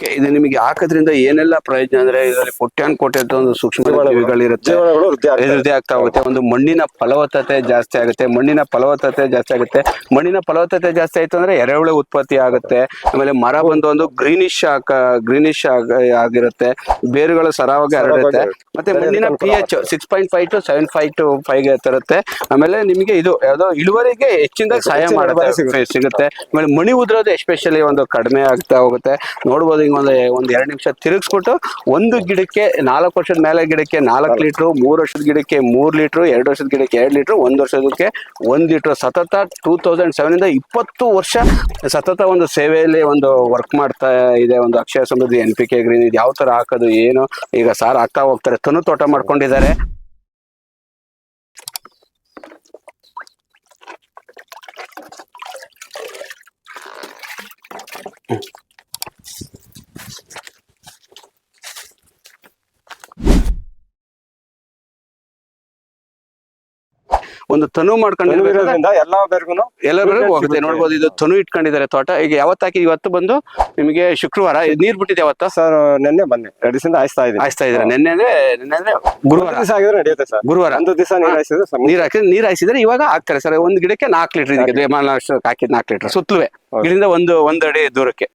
Okay, ಇದು ನಿಮಗೆ ಹಾಕೋದ್ರಿಂದ ಏನೆಲ್ಲ ಪ್ರಯೋಜನ ಅಂದ್ರೆ ಇದರಲ್ಲಿ ಕೋಟ್ಯಾನುಕೋಟಿ ಅಂತ ಒಂದು ಸೂಕ್ಷ್ಮ ಜೀವಿಗಳಿರುತ್ತೆ, ವೃದ್ಧಿ ಆಗ್ತಾ ಹೋಗುತ್ತೆ. ಒಂದು ಮಣ್ಣಿನ ಫಲವತ್ತತೆ ಜಾಸ್ತಿ ಆಗುತ್ತೆ, ಮಣ್ಣಿನ ಫಲವತ್ತತೆ ಜಾಸ್ತಿ ಆಯ್ತು ಅಂದ್ರೆ ಎರೆಹುಳ ಉತ್ಪತ್ತಿ ಆಗುತ್ತೆ. ಆಮೇಲೆ ಮರ ಬಂದು ಒಂದು ಗ್ರೀನಿಶ್ ಆಗಿರುತ್ತೆ, ಬೇರುಗಳು ಸರಾಗವಾಗಿ ಹರಡುತ್ತೆ. ಮತ್ತೆ ಮಣ್ಣಿನ pH 6.5 to 7.5 to 5 ತರುತ್ತೆ. ಆಮೇಲೆ ನಿಮಗೆ ಇದು ಯಾವ್ದೋ ಇಳುವರಿಗೆ ಹೆಚ್ಚಿನದಾಗ ಸಹಾಯ ಮಾಡುತ್ತೆ, ಸಿಗುತ್ತೆ. ಆಮೇಲೆ ಮಣಿ ಉದ್ರೋದು ಎಸ್ಪೆಷಲಿ ಒಂದು ಕಡಿಮೆ ಆಗ್ತಾ ಹೋಗುತ್ತೆ. ನೋಡ್ಬೋದು ಹಿಂಗ ಒಂದ್ 2 ನಿಮಿಷ ತಿರುಗಿಸ್ಬಿಟ್ಟು ಒಂದು ಗಿಡಕ್ಕೆ 4 ವರ್ಷದ ಮೇಲೆ ಗಿಡಕ್ಕೆ 4 ಲೀಟ್ರು, 3 ವರ್ಷದ ಗಿಡಕ್ಕೆ 3 ಲೀಟ್ರು, 2 ವರ್ಷದ ಗಿಡಕ್ಕೆ 2 ಲೀಟ್ರು, 1 ವರ್ಷದಕ್ಕೆ 1 ಲೀಟ್ರು ಸತತ 2007 ಇಂದ 20 ವರ್ಷ ಸತತ ಒಂದು ಸೇವೆಯಲ್ಲಿ ಒಂದು ವರ್ಕ್ ಮಾಡ್ತಾ ಇದೆ ಒಂದು ಅಕ್ಷಯ ಸಮೃದ್ಧಿ NPK ಗ್ರೀನ್. ಇದು ಯಾವ ತರ ಹಾಕೋದು ಏನು ಈಗ ಸಾರ್ ಆಗ್ತಾ ಹೋಗ್ತಾರೆ, ತನು ತೋಟ ಮಾಡ್ಕೊಂಡಿದ್ದಾರೆ. ಒಂದು ತನು ಮಾಡ್ಕೊಂಡಿರೋದ್ರಿಂದ ಎಲ್ಲ ಬೇರೆಗೂ ಹೋಗುತ್ತೆ. ನೋಡ್ಬೋದು ಇದು ತನು ಇಟ್ಕೊಂಡಿದ್ದಾರೆ ತೋಟ. ಈಗ ಯಾವತ್ತು ಹಾಕಿ? ಇವತ್ತು ಬಂದು ನಿಮಗೆ ಶುಕ್ರವಾರ. ನೀರ್ ಬಿಟ್ಟಿದೆ ಯಾವತ್ತ ಸರ್? ನೆನ್ನೆ ಬನ್ನಿ 2 ದಿವಸದಿಂದ ಹಾಯಿಸ್ತಾ ಇದ್ರೆ ನೆನ್ನೆ ಅಂದ್ರೆ ಗುರುವಾರ ನಡೆಯುತ್ತೆ ಸರ್. ಗುರುವಾರ ಒಂದು ದಿವಸ ನೀರ್ ಹಾಯಿಸಿದ್ರೆ ಇವಾಗ ಹಾಕ್ತಾರೆ ಸರ್. ಒಂದು ಗಿಡಕ್ಕೆ 4 ಲೀಟರ್ ಇದಕ್ಕೆ ಹಾಕಿದ್ 4 ಲೀಟರ್ ಸುತ್ತಲುವೆ ಗಿಡದಿಂದ ಒಂದು ಅಡಿ ದೂರಕ್ಕೆ